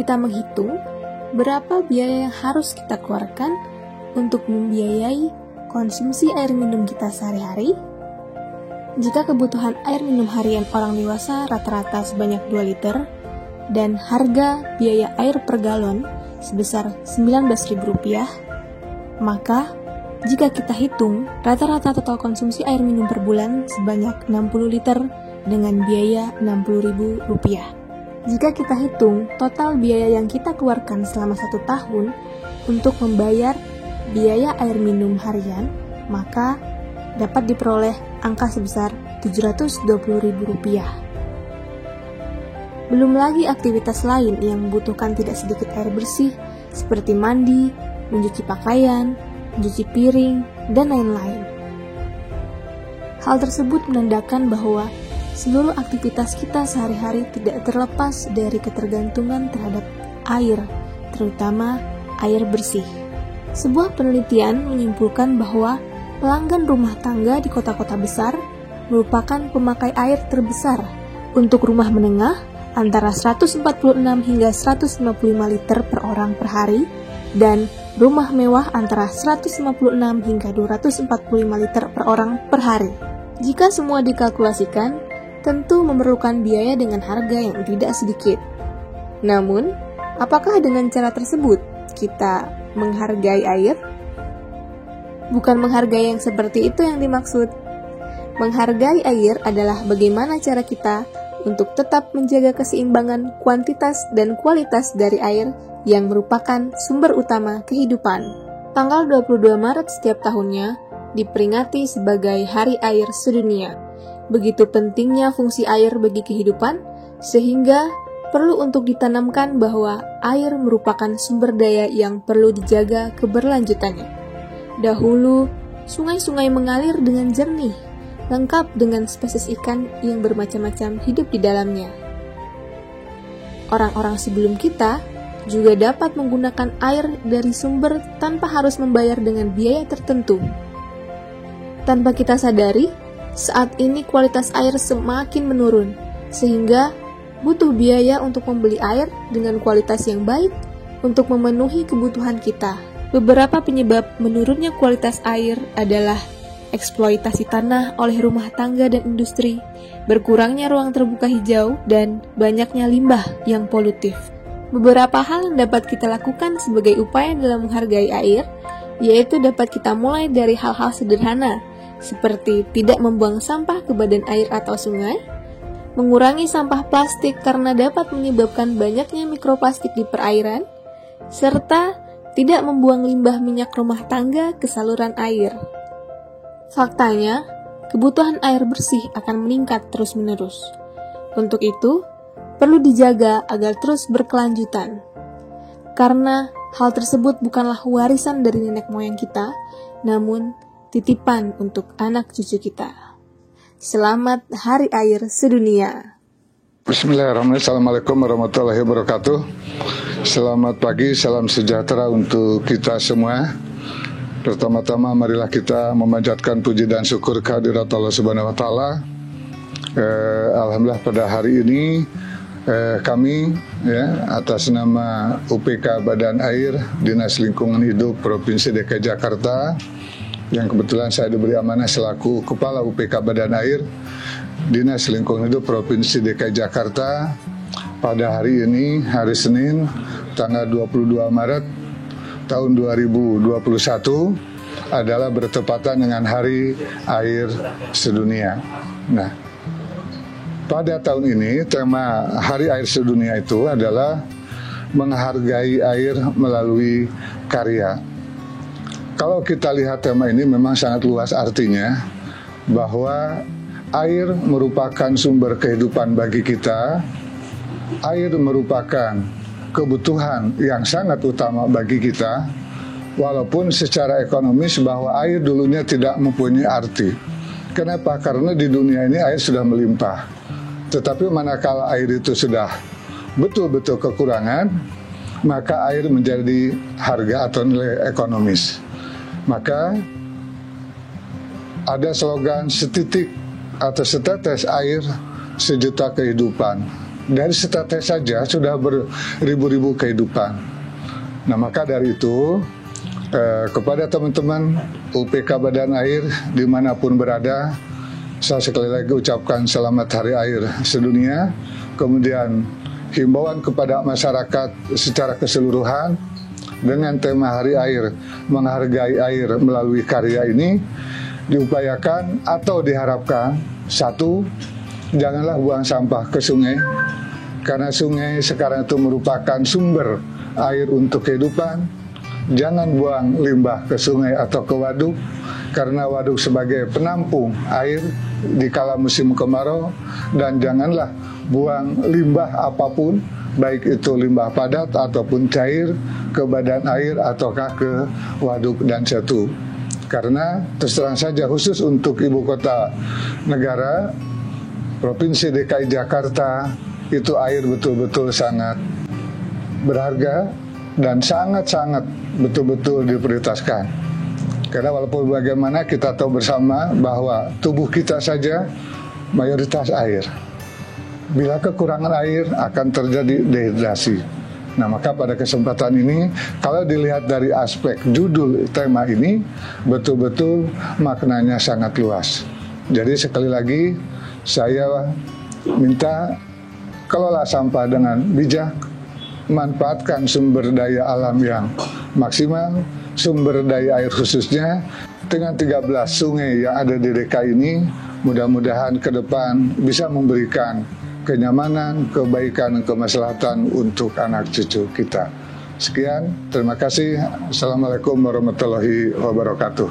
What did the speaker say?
kita menghitung berapa biaya yang harus kita keluarkan untuk membiayai konsumsi air minum kita sehari-hari. Jika kebutuhan air minum harian orang dewasa rata-rata sebanyak 2 liter dan harga biaya air per galon sebesar Rp19.000, maka jika kita hitung rata-rata total konsumsi air minum per bulan sebanyak 60 liter dengan biaya Rp60.000. Jika kita hitung total biaya yang kita keluarkan selama 1 tahun untuk membayar biaya air minum harian, maka dapat diperoleh angka sebesar Rp720.000. Belum lagi aktivitas lain yang membutuhkan tidak sedikit air bersih, seperti mandi, mencuci pakaian, mencuci piring, dan lain-lain. Hal tersebut menandakan bahwa seluruh aktivitas kita sehari-hari tidak terlepas dari ketergantungan terhadap air, terutama air bersih. Sebuah penelitian menyimpulkan bahwa pelanggan rumah tangga di kota-kota besar merupakan pemakai air terbesar. Untuk rumah menengah, antara 146 hingga 155 liter per orang per hari, dan rumah mewah antara 156 hingga 245 liter per orang per hari. Jika semua dikalkulasikan, tentu memerlukan biaya dengan harga yang tidak sedikit. Namun, apakah dengan cara tersebut kita menghargai air? Bukan menghargai yang seperti itu yang dimaksud. Menghargai air adalah bagaimana cara kita untuk tetap menjaga keseimbangan kuantitas dan kualitas dari air yang merupakan sumber utama kehidupan. Tanggal 22 Maret setiap tahunnya diperingati sebagai Hari Air Sedunia. Begitu pentingnya fungsi air bagi kehidupan, sehingga perlu untuk ditanamkan bahwa air merupakan sumber daya yang perlu dijaga keberlanjutannya. Dahulu, sungai-sungai mengalir dengan jernih, lengkap dengan spesies ikan yang bermacam-macam hidup di dalamnya. Orang-orang sebelum kita juga dapat menggunakan air dari sumber tanpa harus membayar dengan biaya tertentu. Tanpa kita sadari, saat ini kualitas air semakin menurun, sehingga butuh biaya untuk membeli air dengan kualitas yang baik untuk memenuhi kebutuhan kita. Beberapa penyebab menurunnya kualitas air adalah eksploitasi tanah oleh rumah tangga dan industri, berkurangnya ruang terbuka hijau, dan banyaknya limbah yang polutif. Beberapa hal yang dapat kita lakukan sebagai upaya dalam menghargai air, yaitu dapat kita mulai dari hal-hal sederhana, seperti tidak membuang sampah ke badan air atau sungai, mengurangi sampah plastik karena dapat menyebabkan banyaknya mikroplastik di perairan, serta tidak membuang limbah minyak rumah tangga ke saluran air. Faktanya, kebutuhan air bersih akan meningkat terus-menerus. Untuk itu, perlu dijaga agar terus berkelanjutan. Karena hal tersebut bukanlah warisan dari nenek moyang kita, namun titipan untuk anak cucu kita. Selamat Hari Air Sedunia. Bismillahirrahmanirrahim. Assalamualaikum warahmatullahi wabarakatuh. Selamat pagi, salam sejahtera untuk kita semua. Pertama-tama marilah kita memanjatkan puji dan syukur kehadirat Allah Subhanahu wa taala. Alhamdulillah pada hari ini kami atas nama UPK Badan Air Dinas Lingkungan Hidup Provinsi DKI Jakarta, yang kebetulan saya diberi amanah selaku Kepala UPK Badan Air Dinas Lingkungan Hidup Provinsi DKI Jakarta, pada hari ini, hari Senin, tanggal 22 Maret tahun 2021, adalah bertepatan dengan Hari Air Sedunia. Nah, pada tahun ini, tema Hari Air Sedunia itu adalah menghargai air melalui karya. Kalau kita lihat tema ini memang sangat luas artinya, bahwa air merupakan sumber kehidupan bagi kita, air merupakan kebutuhan yang sangat utama bagi kita, walaupun secara ekonomis bahwa air dulunya tidak mempunyai arti. Kenapa? Karena di dunia ini air sudah melimpah. Tetapi manakala air itu sudah betul-betul kekurangan, maka air menjadi harga atau nilai ekonomis. Maka ada slogan setitik atau setetes air sejuta kehidupan. Dari setetes saja sudah beribu-ribu kehidupan. Nah, maka dari itu kepada teman-teman UPK Badan Air dimanapun berada, saya sekali lagi ucapkan selamat Hari Air Sedunia. Kemudian himbauan kepada masyarakat secara keseluruhan dengan tema Hari Air, menghargai air melalui karya ini, diupayakan atau diharapkan, satu, janganlah buang sampah ke sungai, karena sungai sekarang itu merupakan sumber air untuk kehidupan. Jangan buang limbah ke sungai atau ke waduk, karena waduk sebagai penampung air di kala musim kemarau. Dan janganlah buang limbah apapun, baik itu limbah padat ataupun cair, ke badan air ataukah ke waduk dan setu. Karena terus terang saja, khusus untuk ibu kota negara, Provinsi DKI Jakarta, itu air betul-betul sangat berharga dan sangat-sangat betul-betul diprioritaskan. Karena walaupun bagaimana kita tahu bersama bahwa tubuh kita saja mayoritas air. Bila kekurangan air akan terjadi dehidrasi. Nah, maka pada kesempatan ini, kalau dilihat dari aspek judul tema ini, betul-betul maknanya sangat luas. Jadi sekali lagi, saya minta kelola sampah dengan bijak, manfaatkan sumber daya alam yang maksimal, sumber daya air khususnya. Dengan 13 sungai yang ada di DKI ini, mudah-mudahan ke depan bisa memberikan kenyamanan, kebaikan, kemaslahatan untuk anak cucu kita. Sekian, terima kasih. Assalamualaikum warahmatullahi wabarakatuh.